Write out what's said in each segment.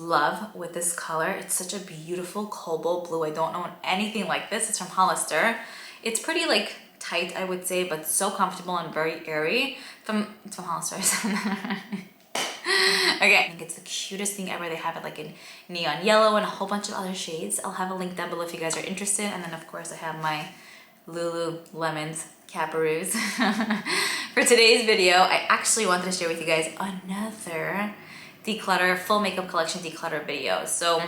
love with this color. It's such a beautiful cobalt blue. I don't own anything like this. It's from Hollister. It's pretty like tight, I would say, but so comfortable and very airy. It's from Hollister. Okay, I think it's the cutest thing ever. They have it like in neon yellow and a whole bunch of other shades. I'll have a link down below if you guys are interested. And then of course I have my Lululemon's Caparoos. For today's video, I actually wanted to share with you guys another declutter, full makeup collection declutter video. So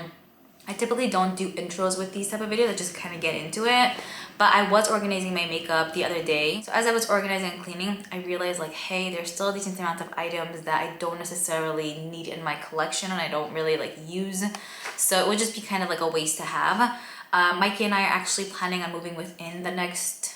I typically don't do intros with these type of videos. I just kind of get into it. But I was organizing my makeup the other day. So as I was organizing and cleaning, I realized like, hey, there's still a decent amount of items that I don't necessarily need in my collection and I don't really like use. So it would just be kind of like a waste to have. Mikey and I are actually planning on moving within the next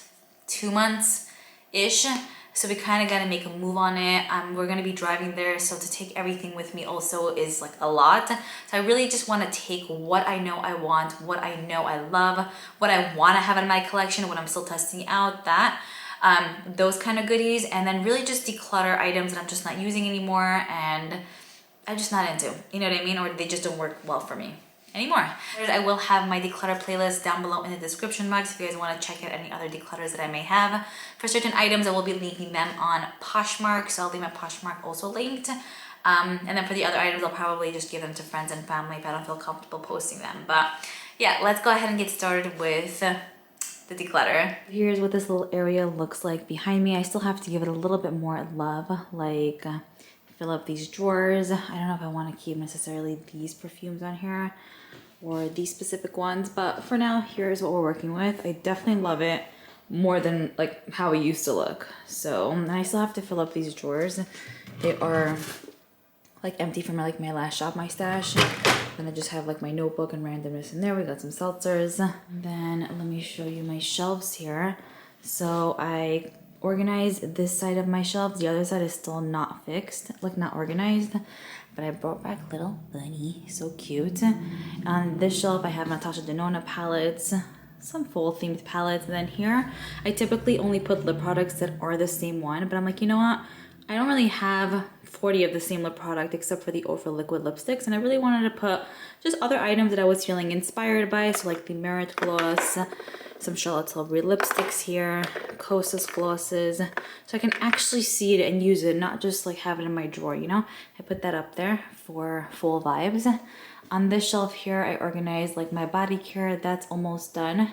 2 months-ish. So we kind of got to make a move on it. We're going to be driving there, so to take everything with me also is like a lot. So I really just want to take what I know I want, what I know I love, what I want to have in my collection, what I'm still testing out, those kind of goodies, and then really just declutter items that I'm just not using anymore and I'm just not into, you know what I mean? Or they just don't work well for me anymore. I will have my declutter playlist down below in the description box if you guys want to check out any other declutters that I may have. For certain items, I will be linking them on Poshmark, so I'll leave my Poshmark also linked. And then for the other items, I'll probably just give them to friends and family if I don't feel comfortable posting them. But yeah, let's go ahead and get started with the declutter. Here's what this little area looks like behind me. I still have to give it a little bit more love, like fill up these drawers. I don't know if I want to keep necessarily these perfumes on here or these specific ones, but for now, here's what we're working with. I definitely love it more than like how it used to look. So I still have to fill up these drawers. They are like empty from like my last shop, my stash. Then I just have like my notebook and randomness in there. We got some seltzers. Then let me show you my shelves here. So I organized this side of my shelves. The other side is still not fixed, like not organized. But I brought back little bunny, so cute. On this shelf, I have Natasha Denona palettes, some fall themed palettes. And then here, I typically only put lip products that are the same one, but I'm like, you know what? I don't really have 40 of the same lip product except for the Ofra liquid lipsticks. And I really wanted to put just other items that I was feeling inspired by. So like the Merit Gloss, some Charlotte Tilbury lipsticks here, Kosas glosses, so I can actually see it and use it, not just like have it in my drawer, you know? I put that up there for full vibes. On this shelf here, I organized like my body care. That's almost done.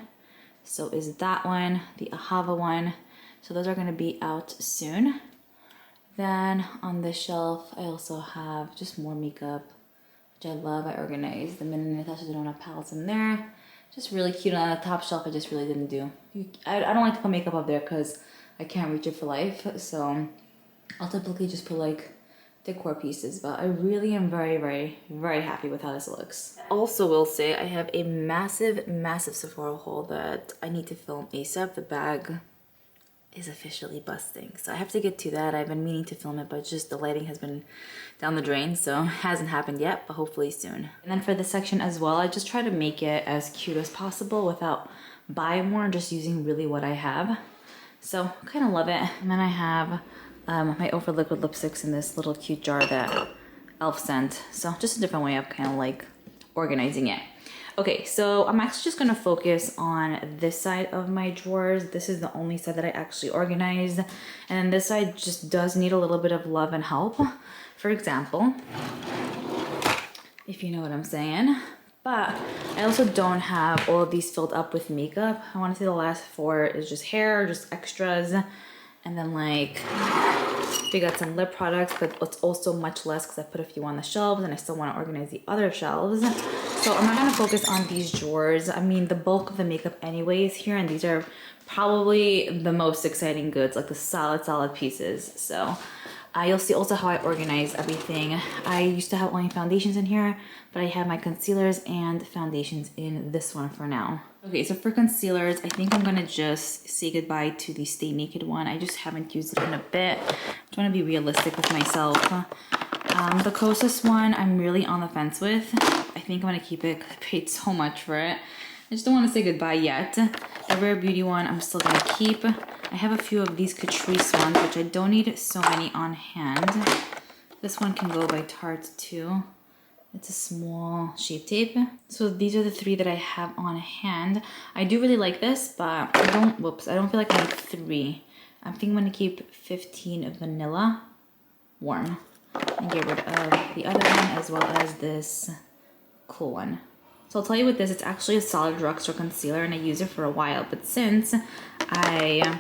So is that one, the Ahava one. So those are gonna be out soon. Then on this shelf, I also have just more makeup, which I love. I organized the Milani Natasha Denona palettes in there. Just really cute. On the top shelf, I just really didn't do. I don't like to put makeup up there because I can't reach it for life. So I'll typically just put like decor pieces. But I really am very, very, very happy with how this looks. I also will say I have a massive, massive Sephora haul that I need to film ASAP. The bag is officially busting, so I have to get to that. I've been meaning to film it, but just the lighting has been down the drain, so it hasn't happened yet, but hopefully soon. And then for this section as well, I just try to make it as cute as possible without buying more, just using really what I have. So I kind of love it. And then I have my Ofra liquid lipsticks in this little cute jar that e.l.f. sent. So just a different way of kind of like organizing it. Okay, so I'm actually just gonna focus on this side of my drawers. This is the only side that I actually organized. And this side just does need a little bit of love and help. For example, if you know what I'm saying. But I also don't have all of these filled up with makeup. I wanna say the last 4 is just hair, just extras. And then like, we got some lip products, but it's also much less because I put a few on the shelves and I still want to organize the other shelves. So I'm not going to focus on these drawers. I mean, the bulk of the makeup anyways here, and these are probably the most exciting goods, like the solid pieces. So you'll see also how I organize everything. I used to have only foundations in here, but I have my concealers and foundations in this one for now. Okay, so for concealers, I think I'm gonna just say goodbye to the Stay Naked one. I just haven't used it in a bit. I just wanna be realistic with myself. The Kosas one, I'm really on the fence with. I think I'm gonna keep it because I paid so much for it. I just don't want to say goodbye yet. The Rare Beauty one, I'm still gonna keep. I have a few of these Catrice ones, which I don't need so many on hand. This one can go by Tarte too. It's a small Shape Tape. So these are the 3 that I have on hand. I do really like this, but I don't feel like I need 3. I think I'm gonna keep 15 of Vanilla Warm and get rid of the other one as well as this cool one. So I'll tell you with this, it's actually a solid drugstore concealer and I use it for a while, but since I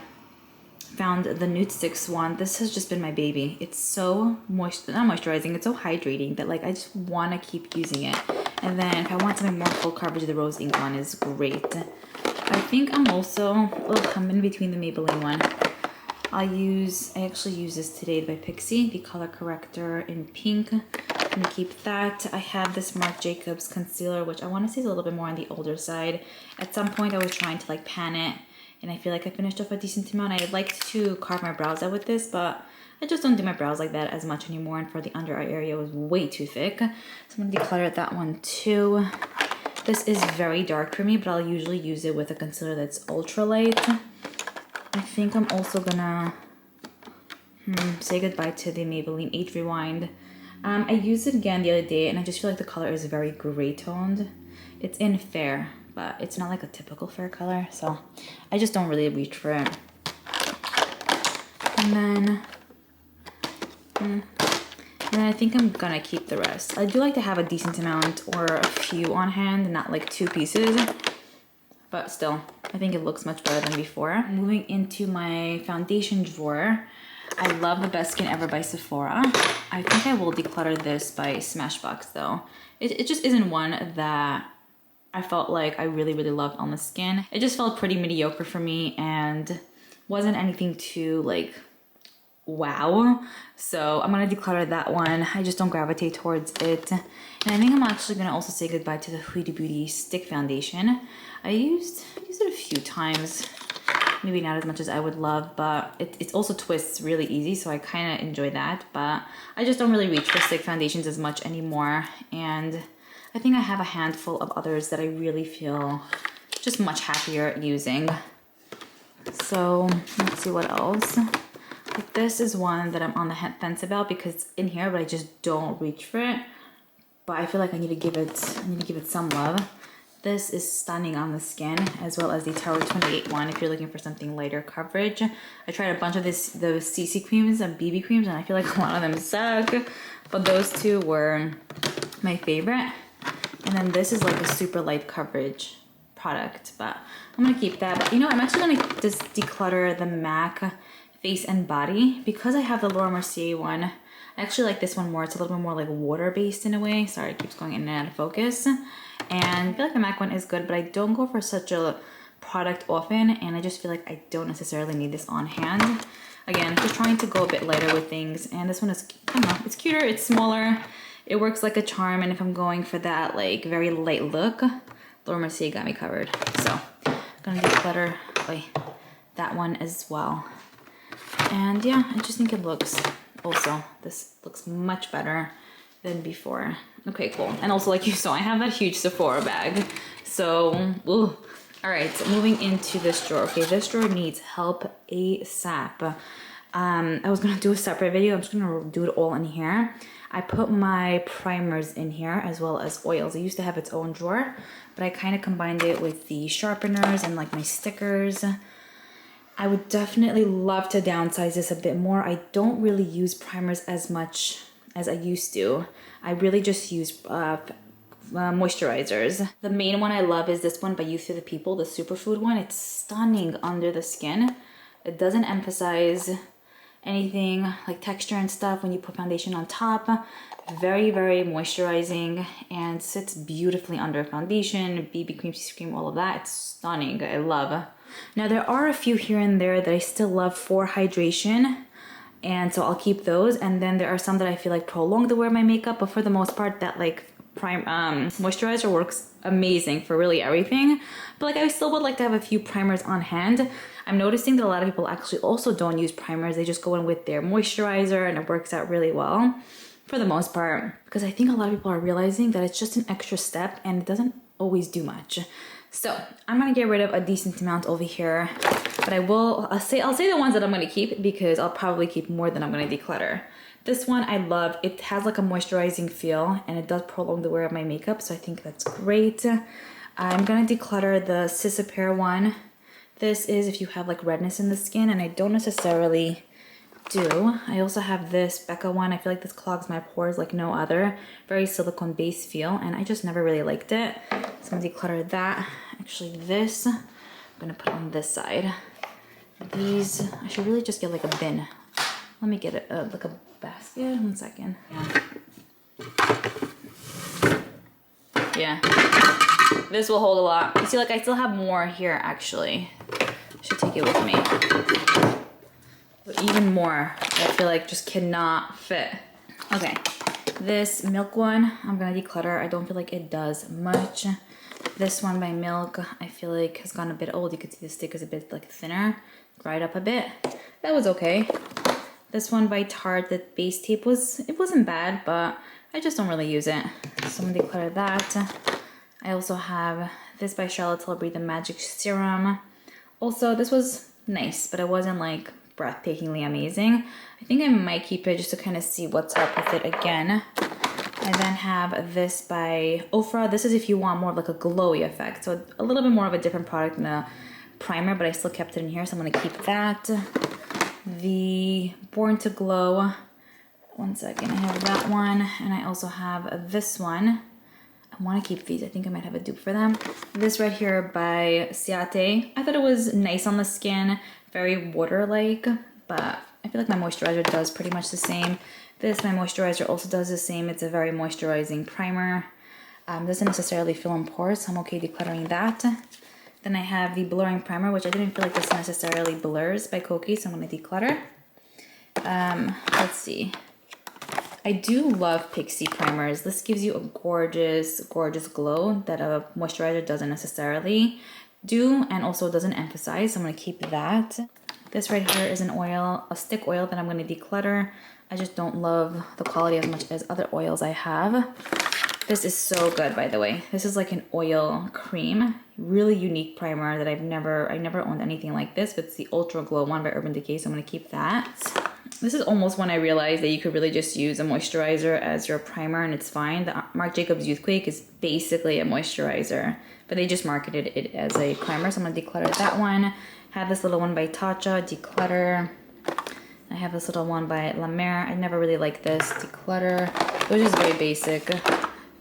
found the Nude Sticks one, this has just been my baby. It's so not moisturizing, it's so hydrating that like I just want to keep using it. And then if I want something more full coverage, the Rose Ink one is great. I think I'm in between the Maybelline one. I actually use this today by Pixie, the color corrector in pink. I'm gonna keep that. I have this Marc Jacobs concealer, which I want to say is a little bit more on the older side. At some point I was trying to like pan it, and I feel like I finished off a decent amount. I liked to carve my brows out with this, but I just don't do my brows like that as much anymore, and for the under eye area it was way too thick. So I'm gonna declutter that one too. This is very dark for me, but I'll usually use it with a concealer that's ultra light. I think I'm also gonna say goodbye to the Maybelline Age Rewind. I used it again the other day and I just feel like the color is very gray toned. It's in fair, but it's not like a typical fair color, so I just don't really reach for it. And then I think I'm gonna keep the rest. I do like to have a decent amount or a few on hand, not like 2 pieces, but still, I think it looks much better than before. Moving into my foundation drawer, I love the Best Skin Ever by Sephora. I think I will declutter this by Smashbox though. It just isn't one that I felt like I really loved on the skin. It just felt pretty mediocre for me and wasn't anything too like wow. So I'm gonna declutter that one. I just don't gravitate towards it. And I think I'm actually gonna also say goodbye to the Huda Beauty Stick Foundation. I used it a few times, maybe not as much as I would love, but it also twists really easy, so I kind of enjoy that. But I just don't really reach for stick foundations as much anymore, and I think I have a handful of others that I really feel just much happier using. So let's see what else. But this is one that I'm on the fence about because it's in here, but I just don't reach for it. But I feel like I need to give it some love. This is stunning on the skin, as well as the Tower 28 one if you're looking for something lighter coverage. I tried a bunch of those CC creams and BB creams, and I feel like a lot of them suck. But those 2 were my favorite. And then this is like a super light coverage product, but I'm gonna keep that. But you know, I'm actually gonna just declutter the MAC Face and Body because I have the Laura Mercier one. I actually like this one more. It's a little bit more like water-based in a way. Sorry, it keeps going in and out of focus. And I feel like the MAC one is good, but I don't go for such a product often, and I just feel like I don't necessarily need this on hand. Again, just trying to go a bit lighter with things, and this one is, I don't know, it's cuter, it's smaller, it works like a charm, and if I'm going for that like very light look, Laura Mercier got me covered. So I'm gonna declutter that one as well. And yeah, I just think it looks, also, this looks much better than before. Okay, cool. And also, like you saw, I have that huge Sephora bag. So, ooh. All right, so moving into this drawer. Okay, this drawer needs help ASAP. I was gonna do a separate video. I'm just gonna do it all in here. I put my primers in here as well as oils. It used to have its own drawer, but I kind of combined it with the sharpeners and like my stickers. I would definitely love to downsize this a bit more. I don't really use primers as much as I used to. I really just use moisturizers. The main one I love is this one by Youth to the People, the Superfood one. It's stunning under the skin. It doesn't emphasize anything like texture and stuff when you put foundation on top. Very moisturizing and sits beautifully under foundation, BB cream, CC cream, all of that. It's stunning. I love. Now there are a few here and there that I still love for hydration, and so I'll keep those. And then there are some that I feel like prolong the wear of my makeup, but for the most part that like moisturizer works amazing for really everything. But like I still would like to have a few primers on hand. I'm noticing that a lot of people actually also don't use primers. They just go in with their moisturizer and it works out really well for the most part, because I think a lot of people are realizing that it's just an extra step and it doesn't always do much. So I'm gonna get rid of a decent amount over here, but I'll say the ones that I'm gonna keep because I'll probably keep more than I'm gonna declutter. This one I love. It has like a moisturizing feel and it does prolong the wear of my makeup, so I think that's great. I'm gonna declutter the Cisapair one. This is if you have like redness in the skin, and I don't necessarily do. I also have this Becca one. I feel like this clogs my pores like no other. Very silicone based feel, and I just never really liked it. So I'm gonna declutter that. Actually, this I'm gonna put on this side. These, I should really just get like a bin. Let me get it like a basket. 1 second. Yeah. This will hold a lot. You see, like I still have more here actually. Should take it with me. But even more, I feel like just cannot fit. Okay, this Milk one, I'm gonna declutter. I don't feel like it does much. This one by Milk, I feel like has gone a bit old. You can see the stick is a bit like thinner, dried up a bit. That was okay. This one by Tarte, the base tape it wasn't bad, but I just don't really use it. So I'm gonna declutter that. I also have this by Charlotte Tilbury, the Magic Serum. Also, this was nice, but it wasn't like breathtakingly amazing. I think I might keep it just to kind of see what's up with it again. I then have this by Ofra. This is if you want more of like a glowy effect. So a little bit more of a different product than a primer, but I still kept it in here, so I'm gonna keep that. The Born to Glow. 1 second, I have that one, and I also have this one. I want to keep these. I think I might have a dupe for them. This right here by Ciate. I thought it was nice on the skin, very water-like, but I feel like my moisturizer does pretty much the same. This, my moisturizer also does the same. It's a very moisturizing primer. Doesn't necessarily fill in pores, so I'm okay decluttering that. Then I have the Blurring Primer, which I didn't feel like this necessarily blurs by Koki, so I'm going to declutter. Let's see. I do love Pixie primers. This gives you a gorgeous, gorgeous glow that a moisturizer doesn't necessarily do, and also doesn't emphasize, so I'm gonna keep that. This right here is an oil, a stick oil that I'm gonna declutter. I just don't love the quality as much as other oils I have. This is so good, by the way. This is like an oil cream, really unique primer that I never owned anything like this, but it's the Ultra Glow one by Urban Decay, so I'm gonna keep that. This is almost when I realized that you could really just use a moisturizer as your primer and it's fine. The Marc Jacobs Youthquake is basically a moisturizer, but they just marketed it as a primer, so I'm gonna declutter that one. I have this little one by Tatcha, declutter. I have this little one by La Mer. I never really liked this, declutter. It was just very basic.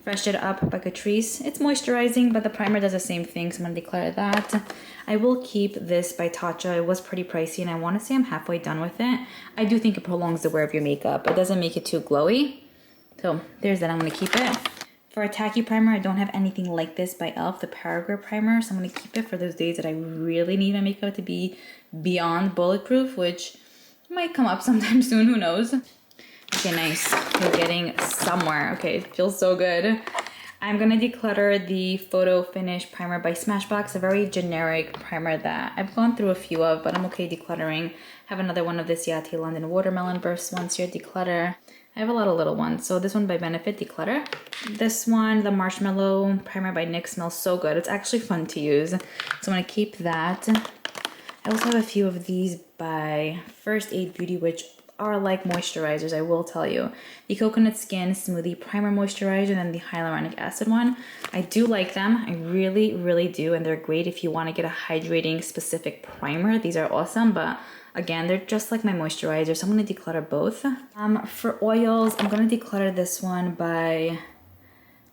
Fresh It Up by Catrice. It's moisturizing, but the primer does the same thing, so I'm gonna declutter that. I will keep this by Tatcha. It was pretty pricey, and I wanna say I'm halfway done with it. I do think it prolongs the wear of your makeup. It doesn't make it too glowy. So there's that, I'm gonna keep it. For a tacky primer, I don't have anything like this by e.l.f., the Paragraph primer, so I'm gonna keep it for those days that I really need my makeup to be beyond bulletproof, which might come up sometime soon, who knows. Okay, nice. We're getting somewhere. Okay, it feels so good. I'm gonna declutter the Photo Finish Primer by Smashbox, a very generic primer that I've gone through a few of, but I'm okay decluttering. I have another one of the Ciate London Watermelon Burst ones here, declutter. I have a lot of little ones. So this one by Benefit, declutter. This one, the Marshmallow Primer by NYX, smells so good. It's actually fun to use, so I'm gonna keep that. I also have a few of these by First Aid Beauty, which are like moisturizers, I will tell you. The Coconut Skin Smoothie Primer Moisturizer and then the Hyaluronic Acid one. I do like them. I really, really do. And they're great if you want to get a hydrating specific primer. These are awesome, but again, they're just like my moisturizer, so I'm going to declutter both. For oils, I'm going to declutter this one by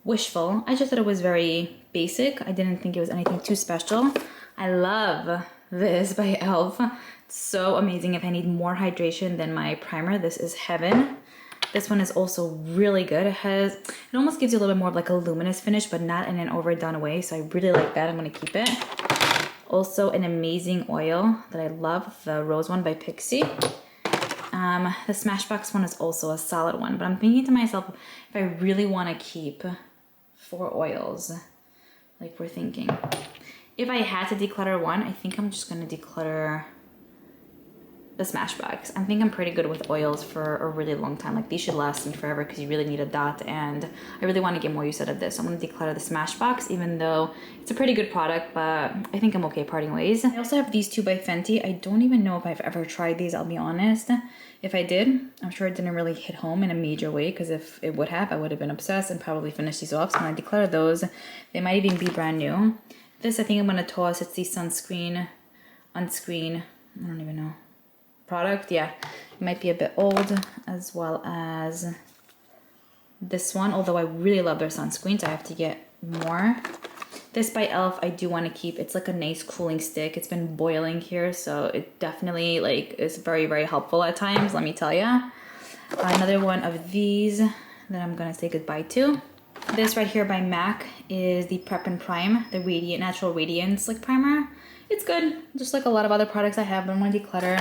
Wishful. I just thought it was very basic. I didn't think it was anything too special. I love this by e.l.f. So amazing. If I need more hydration than my primer, this is heaven. This one is also really good. It almost gives you a little bit more of like a luminous finish, but not in an overdone way. So I really like that. I'm gonna keep it. Also an amazing oil that I love, the Rose one by Pixie. The Smashbox one is also a solid one, but I'm thinking to myself, if I really wanna keep 4 oils, like we're thinking. If I had to declutter one, I think I'm just gonna declutter the Smashbox. I think I'm pretty good with oils for a really long time. Like these should last me forever because you really need a dot, and I really want to get more use out of this. So I'm going to declutter the Smashbox, even though it's a pretty good product, but I think I'm okay parting ways. I also have these two by Fenty. I don't even know if I've ever tried these, I'll be honest. If I did, I'm sure it didn't really hit home in a major way, because if it would have, I would have been obsessed and probably finished these off. So I'm going to declutter those. They might even be brand new. This I think I'm going to toss. It's the unscreen, I don't even know. Product, yeah, it might be a bit old, as well as this one, although I really love their sunscreens. I have to get more. This by e.l.f. I do want to keep. It's like a nice cooling stick. It's been boiling here, so it definitely like is very, very helpful at times, let me tell you. Another one of these that I'm gonna say goodbye to. This right here by MAC is the Prep and Prime, the Radiant Natural Radiance like primer. It's good, just like a lot of other products I have, but I'm gonna declutter.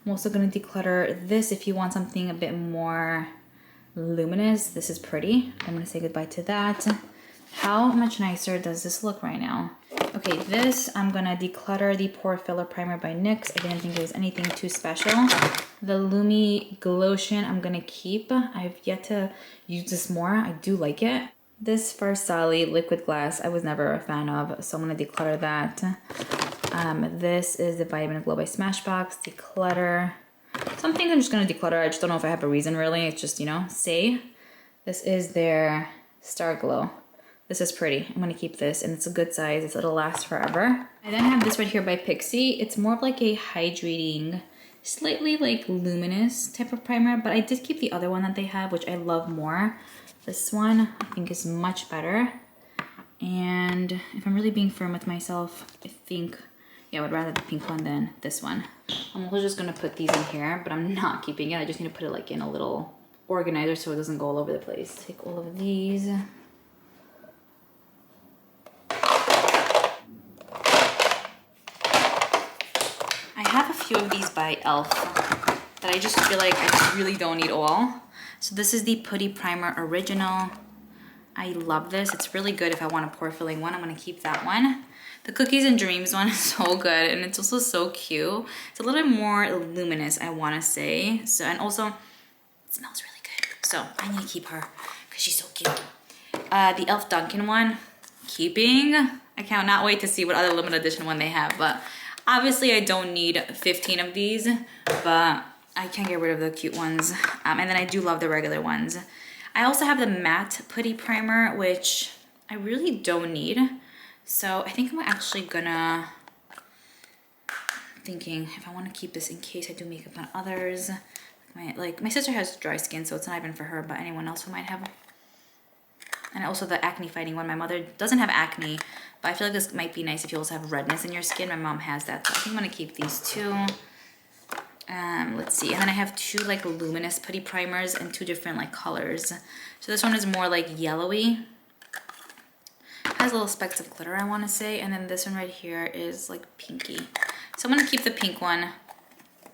I'm also going to declutter this if you want something a bit more luminous. This is pretty. I'm going to say goodbye to that. How much nicer does this look right now? Okay, this I'm going to declutter the Pore Filler Primer by NYX. I didn't think it was anything too special. The Lumi Glotion I'm going to keep. I've yet to use this more. I do like it. This Farsali Liquid Glass I was never a fan of, so I'm going to declutter that. This is the Vitamin Glow by Smashbox, declutter. Some things I'm just gonna declutter. I just don't know if I have a reason really. It's just, you know, say. This is their Star Glow. This is pretty. I'm gonna keep this, and it's a good size. It'll last forever. I then have this right here by Pixi. It's more of like a hydrating, slightly like luminous type of primer, but I did keep the other one that they have, which I love more. This one I think is much better. And if I'm really being firm with myself, I think, yeah, I would rather the pink one than this one. I'm also just gonna put these in here, but I'm not keeping it. I just need to put it like in a little organizer so it doesn't go all over the place. Take all of these. I have a few of these by e.l.f. that I just feel like I really don't need all. So this is the Putty Primer Original. I love this. It's really good if I want a pore filling one. I'm gonna keep that one. The Cookies and Dreams one is so good, and it's also so cute. It's a little bit more luminous, I wanna say. So, and also, it smells really good. So I need to keep her because she's so cute. The e.l.f. Dunkin' one, keeping. I cannot wait to see what other limited edition one they have, but obviously I don't need 15 of these, but I can't get rid of the cute ones. And then I do love the regular ones. I also have the matte Putty Primer, which I really don't need. So I think I'm actually gonna, thinking if I want to keep this in case I do makeup on others. My sister has dry skin, so it's not even for her, but anyone else who might have. And also the acne fighting one. My mother doesn't have acne, but I feel like this might be nice if you also have redness in your skin. My mom has that, so I think I'm gonna keep these two. Let's see, and then I have two like luminous putty primers and two different like colors. So this one is more like yellowy, has little specks of glitter I want to say, and then this one right here is like pinky. So I'm gonna keep the pink one.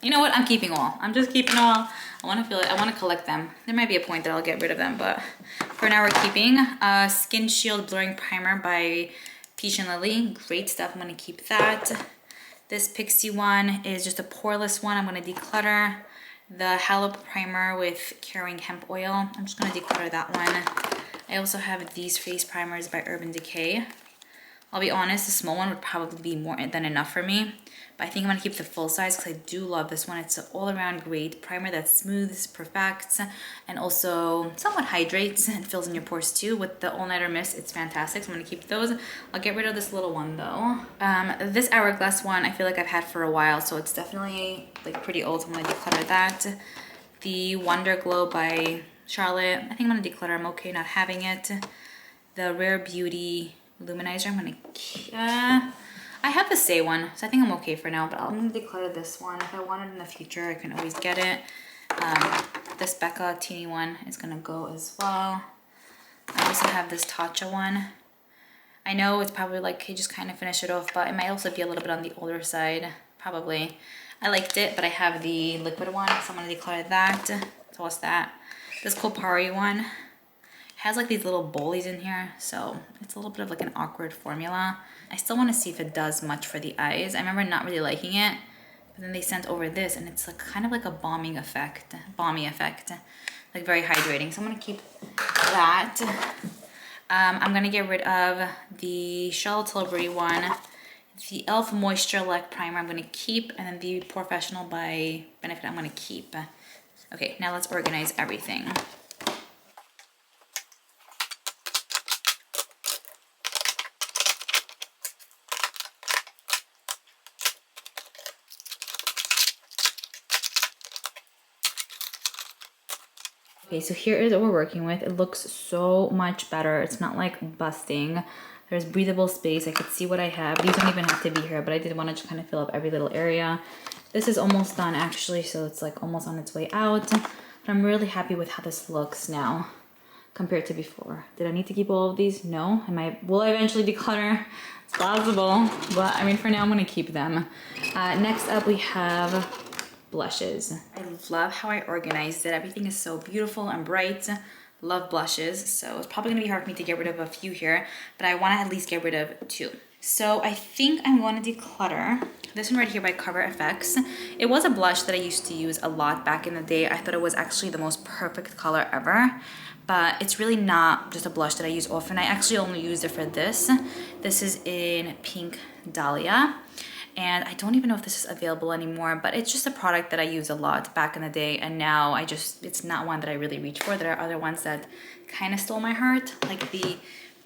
You know what, I'm keeping all. I'm just keeping all. I want to feel it, I want to collect them. There might be a point that I'll get rid of them, but for now we're keeping. Skin Shield Blurring Primer by Peach and Lily, great stuff, I'm gonna keep that. This Pixi one is just a poreless one. I'm going to declutter. The Halo Primer with Caring Hemp Oil. I'm just going to declutter that one. I also have these face primers by Urban Decay. I'll be honest, the small one would probably be more than enough for me. But I think I'm going to keep the full size because I do love this one. It's an all-around great primer that smooths, perfects, and also somewhat hydrates and fills in your pores too. With the all-nighter mist, it's fantastic. So I'm going to keep those. I'll get rid of this little one though. This Hourglass one I feel like I've had for a while, so it's definitely like pretty old. So I'm going to declutter that. The Wonder Glow by Charlotte, I think I'm going to declutter. I'm okay not having it. The Rare Beauty Luminizer, I'm going to... I have the Say one, so I think I'm okay for now, but I'm going to declutter this one. If I want it in the future, I can always get it. This Becca teeny one is going to go as well. I also have this Tatcha one. I know it's probably like, okay, just kind of finish it off, but it might also be a little bit on the older side, probably. I liked it, but I have the liquid one, so I'm going to declutter that. So what's that? This Kopari one has like these little bolies in here, so it's a little bit of like an awkward formula. I still want to see if it does much for the eyes. I remember not really liking it But then they sent over this, and it's like kind of like a balmy effect, like very hydrating. So I'm gonna keep that. I'm gonna get rid of the Tilbury one, the e.l.f. Moisture Elect Primer I'm gonna keep, and then the Professional by Benefit I'm gonna keep. Okay, now let's organize everything. Okay, so here is what we're working with. It looks so much better. It's not like busting. There's breathable space. I could see what I have. These don't even have to be here, but I did want to just kind of fill up every little area. This is almost done actually, so it's like almost on its way out. But I'm really happy with how this looks now compared to before. Did I need to keep all of these? No. Will I eventually declutter? It's possible, but I mean, for now I'm gonna keep them. Next up we have blushes. I love how I organized it. Everything is so beautiful and bright. Love blushes, so it's probably gonna be hard for me to get rid of a few here, but I wanna at least get rid of 2. So I think I'm gonna declutter this one right here by Cover FX. It was a blush that I used to use a lot back in the day. I thought it was actually the most perfect color ever, but it's really not just a blush that I use often. I actually only used it for this. This is in Pink Dahlia. And I don't even know if this is available anymore, but it's just a product that I use a lot back in the day, and now it's not one that I really reach for. There are other ones that kind of stole my heart, like the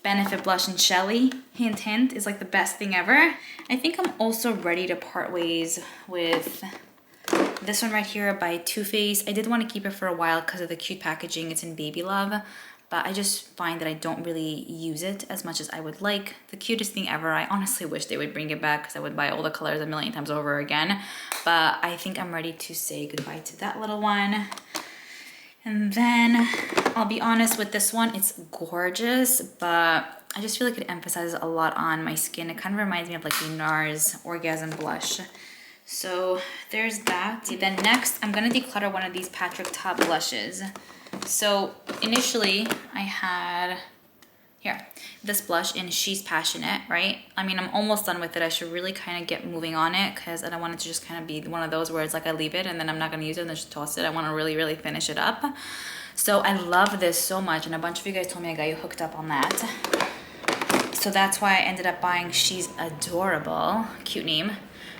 Benefit Blush and Shelly, hint hint, is like the best thing ever. I think I'm also ready to part ways with this one right here by Too Faced. I did want to keep it for a while because of the cute packaging. It's in Baby Love, but I just find that I don't really use it as much as I would like. The cutest thing ever. I honestly wish they would bring it back because I would buy all the colors a million times over again. But I think I'm ready to say goodbye to that little one. And then I'll be honest with this one, it's gorgeous, but I just feel like it emphasizes a lot on my skin. It kind of reminds me of like the NARS Orgasm Blush. So there's that. Then next, I'm gonna declutter one of these Patrick Ta blushes. So initially I had here this blush in She's Passionate, right? I mean, I'm almost done with it. I should really kind of get moving on it because I don't want it to just kind of be one of those where it's like I leave it and then I'm not going to use it and then just toss it. I want to really finish it up. So I love this so much, and a bunch of you guys told me I got you hooked up on that. So that's why I ended up buying She's Adorable, cute name.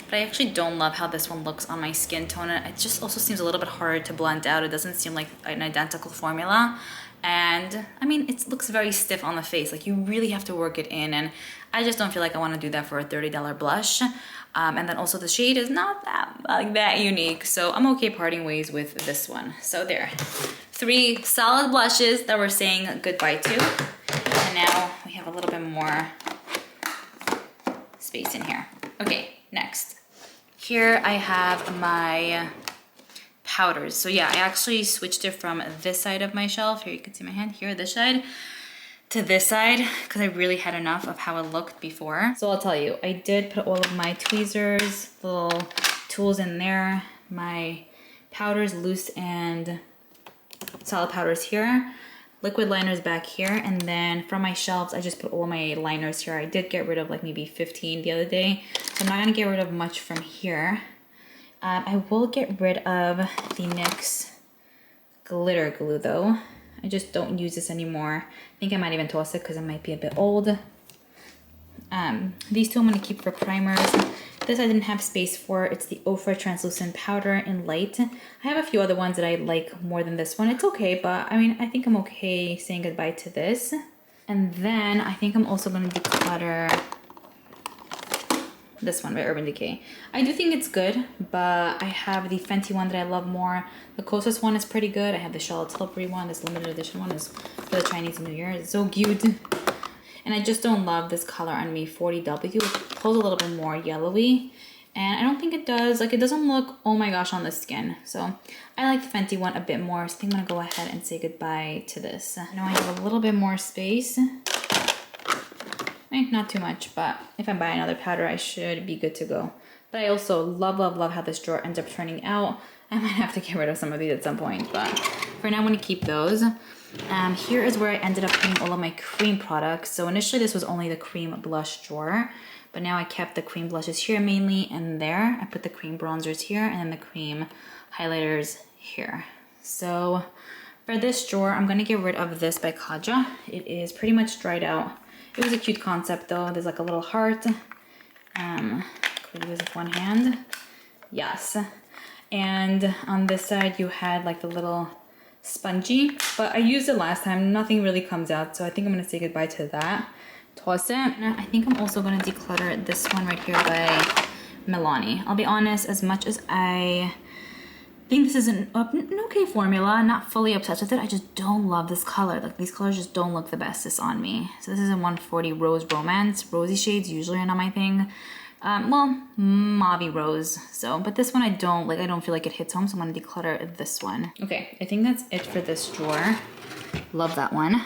But I actually don't love how this one looks on my skin tone. It just also seems a little bit harder to blend out. It doesn't seem like an identical formula. And I mean, it looks very stiff on the face. Like, you really have to work it in. And I just don't feel like I want to do that for a $30 blush. And then also the shade is not that unique. So I'm okay parting ways with this one. So there, 3 solid blushes that we're saying goodbye to. And now we have a little bit more space in here. Okay, next. Here I have my powders. So yeah, I actually switched it from this side of my shelf. Here you can see my hand here, this side, to this side, because I really had enough of how it looked before. So I'll tell you, I did put all of my tweezers, little tools in there, my powders, loose and solid powders here, liquid liners back here, and then from my shelves I just put all my liners here. I did get rid of like maybe 15 the other day, so I'm not gonna get rid of much from here. I will get rid of the NYX glitter glue though. I just don't use this anymore. I think I might even toss it because it might be a bit old. These 2 I'm gonna keep for primers. This I didn't have space for. It's the Ofra Translucent Powder in Light. I have a few other ones that I like more than this one. It's okay, but I mean, I think I'm okay saying goodbye to this. And then I think I'm also gonna declutter this one by Urban Decay. I do think it's good, but I have the Fenty one that I love more. The closest one is pretty good. I have the Tilbury one. This limited edition one is for the Chinese New Year. It's so cute. And I just don't love this color on me, 40W. It pulls a little bit more yellowy. And I don't think it does, like, it doesn't look, oh my gosh, on the skin. So I like the Fenty one a bit more. So I think I'm gonna go ahead and say goodbye to this. Now I have a little bit more space. Not too much, but if I buy another powder, I should be good to go. But I also love how this drawer ends up turning out. I might have to get rid of some of these at some point, but for now I'm gonna keep those. Here is where I ended up putting all of my cream products. So initially this was only the cream blush drawer, but now I kept the cream blushes here mainly, and there I put the cream bronzers here and then the cream highlighters here. So for this drawer, I'm gonna get rid of this by Kaja. It is pretty much dried out. It was a cute concept though. There's like a little heart. Could use with one hand. Yes. And on this side you had like the little spongy, but I used it last time. Nothing really comes out, so I think I'm gonna say goodbye to that. Toss it. And I think I'm also gonna declutter this one right here by Milani. I'll be honest, as much as I think this is an okay formula, not fully obsessed with it, I just don't love this color. Like these colors just don't look the bestest on me. So this is a 140 Rose Romance. Rosy shades usually are not my thing. Well, mauve rose. So, but this one I don't feel like it hits home, so I'm gonna declutter this one. Okay, I think that's it for this drawer. Love that one.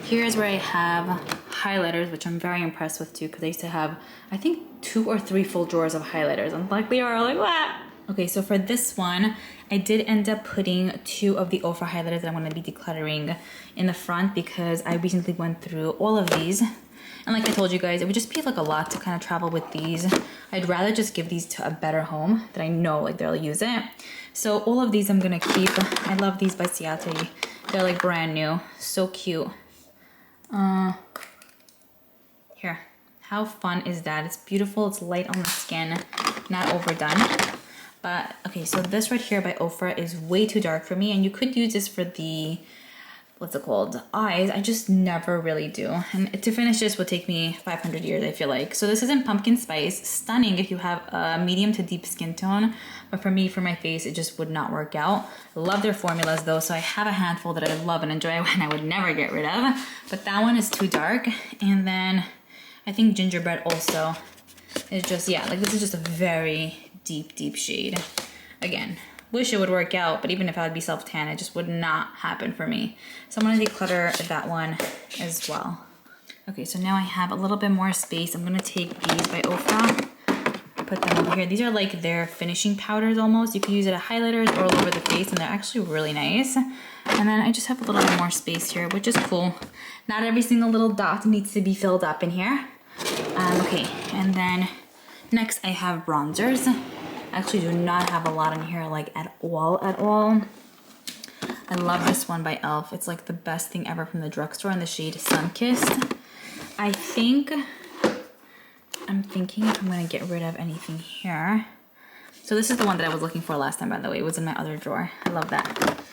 Here's where I have highlighters, which I'm very impressed with too, because I used to have, I think, 2 or 3 full drawers of highlighters. I'm like Liora, like what? Okay, so for this one, I did end up putting 2 of the Ofra highlighters that I'm gonna be decluttering in the front because I recently went through all of these. And like I told you guys, it would just be like a lot to kind of travel with these. I'd rather just give these to a better home that I know like they'll use it. So all of these I'm gonna keep. I love these by Ciate. They're like brand new, so cute. Here, how fun is that? It's beautiful, it's light on the skin, not overdone. But okay, so this right here by Ofra is way too dark for me, and you could use this for the, what's it called, eyes. I just never really do. And to finish this would take me 500 years, I feel like. So this is in Pumpkin Spice. Stunning if you have a medium to deep skin tone. But for me, for my face, it just would not work out. Love their formulas though. So I have a handful that I love and enjoy and I would never get rid of. But that one is too dark. And then I think Gingerbread also is just, yeah, like this is just a very deep shade. Again, wish it would work out, but even if I would be self-tan, it just would not happen for me. So I'm gonna declutter that one as well. Okay, so now I have a little bit more space. I'm gonna take these by Ofra, put them over here. These are like their finishing powders almost. You can use it as highlighters or all over the face, and they're actually really nice. And then I just have a little bit more space here, which is cool. Not every single little dot needs to be filled up in here. Okay, and then next I have bronzers. I actually do not have a lot in here, like at all. I love this one by e.l.f. It's like the best thing ever from the drugstore in the shade Sunkissed. I'm thinking if I'm gonna get rid of anything here. So this is the one that I was looking for last time, by the way. It was in my other drawer. I love that.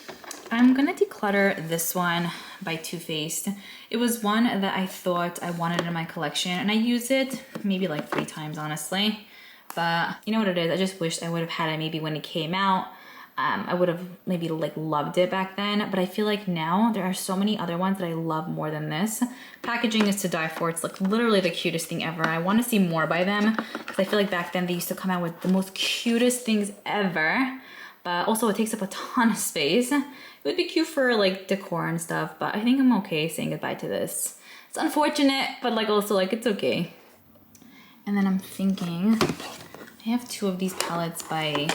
I'm gonna declutter this one by Too Faced. It was one that I thought I wanted in my collection, and I used it maybe like 3 times, honestly. But you know what it is, I just wish I would have had it maybe when it came out. I would have maybe like loved it back then, but I feel like now there are so many other ones that I love more than this. Packaging is to die for. It's like literally the cutest thing ever. I want to see more by them because I feel like back then they used to come out with the most cutest things ever, but also it takes up a ton of space. It would be cute for like decor and stuff, but I think I'm okay saying goodbye to this. It's unfortunate, but like also like it's okay. And then I'm thinking, I have 2 of these palettes by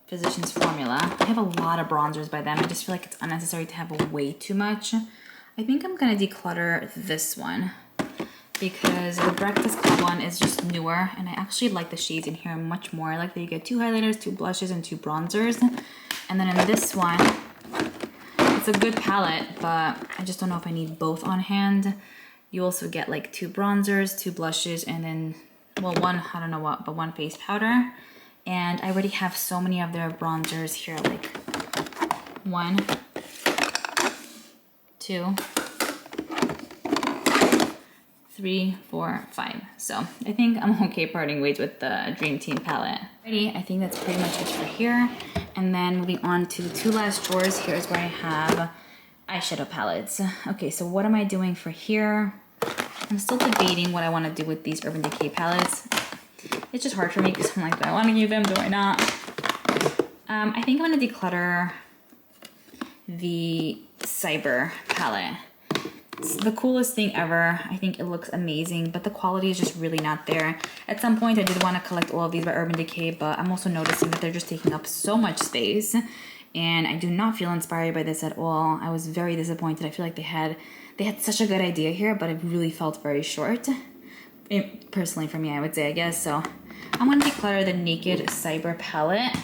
Physicians Formula. I have a lot of bronzers by them. I just feel like it's unnecessary to have way too much. I think I'm gonna declutter this one because the Breakfast Club one is just newer, and I actually like the shades in here much more. I like that you get 2 highlighters, 2 blushes, and 2 bronzers. And then in this one, it's a good palette, but I just don't know if I need both on hand. You also get like 2 bronzers, 2 blushes, and then, well, one, I don't know what, but 1 face powder. And I already have so many of their bronzers here, like 1, 2, 3, 4, 5. So I think I'm okay parting ways with the Dream Team palette. Alrighty, I think that's pretty much it for here. And then moving on to the 2 last drawers, here's where I have eyeshadow palettes. Okay, so what am I doing for here? I'm still debating what I want to do with these Urban Decay palettes. It's just hard for me because I'm like, do I want to use them? Do I not? I think I'm going to declutter the Cyber palette. It's the coolest thing ever. I think it looks amazing, but the quality is just really not there. At some point, I did want to collect all of these by Urban Decay, but I'm also noticing that they're just taking up so much space. and I do not feel inspired by this at all. I was very disappointed. I feel like they had such a good idea here, but it really felt very short. Personally for me, I would say, I guess. So I'm going to declutter the Naked Cyber palette.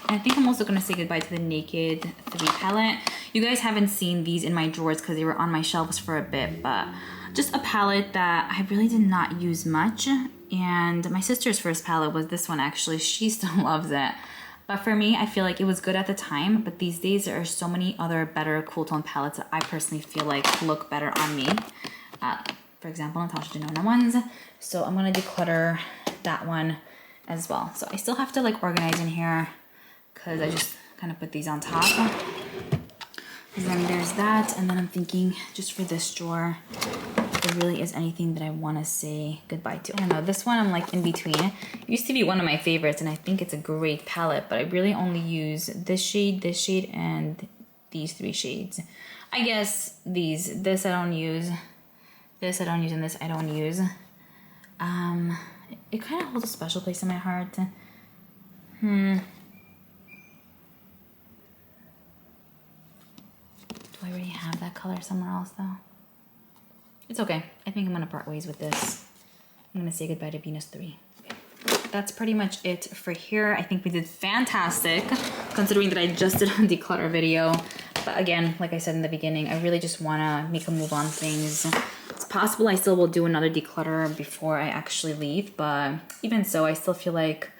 I think I'm also going to say goodbye to the Naked 3 palette. You guys haven't seen these in my drawers because they were on my shelves for a bit, but just a palette that I really did not use much. And my sister's first palette was this one, actually. She still loves it. But for me, I feel like it was good at the time, but these days there are so many other better cool tone palettes that I personally feel like look better on me. For example, Natasha Denona ones. So I'm going to declutter that one as well. So I still have to like organize in here because I just kind of put these on top. And then there's that. And then I'm thinking just for this drawer, if there really is anything that I want to say goodbye to. I don't know, this one I'm like in between. It used to be one of my favorites and I think it's a great palette, but I really only use this shade, and these 3 shades. I guess this I don't use, this I don't use, and this I don't use. It kind of holds a special place in my heart. Do I already have that color somewhere else though? It's okay. I think I'm gonna part ways with this. I'm gonna say goodbye to Venus 3. Okay. That's pretty much it for here. I think we did fantastic considering that I just did a declutter video. But again, like I said in the beginning, I really just wanna make a move on things. It's possible I still will do another declutter before I actually leave, but even so, I still feel like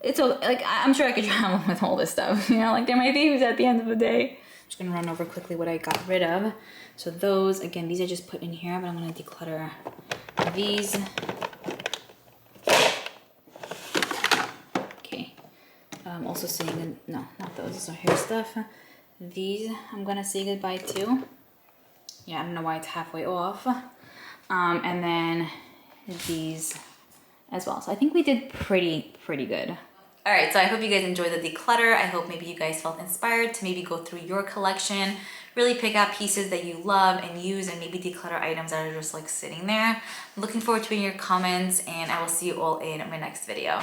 it's like I'm sure I could travel with all this stuff. You know, like they're my babies at the end of the day. Just gonna run over quickly what I got rid of. So those, again, these I just put in here, but I'm gonna declutter these. Okay. I'm also saying, no, not those, those are hair stuff. These I'm gonna say goodbye to. Yeah, I don't know why it's halfway off. And then these as well. So I think we did pretty good. All right, so I hope you guys enjoyed the declutter. I hope maybe you guys felt inspired to maybe go through your collection, really pick out pieces that you love and use, and maybe declutter items that are just like sitting there. I'm looking forward to reading your comments, and I will see you all in my next video.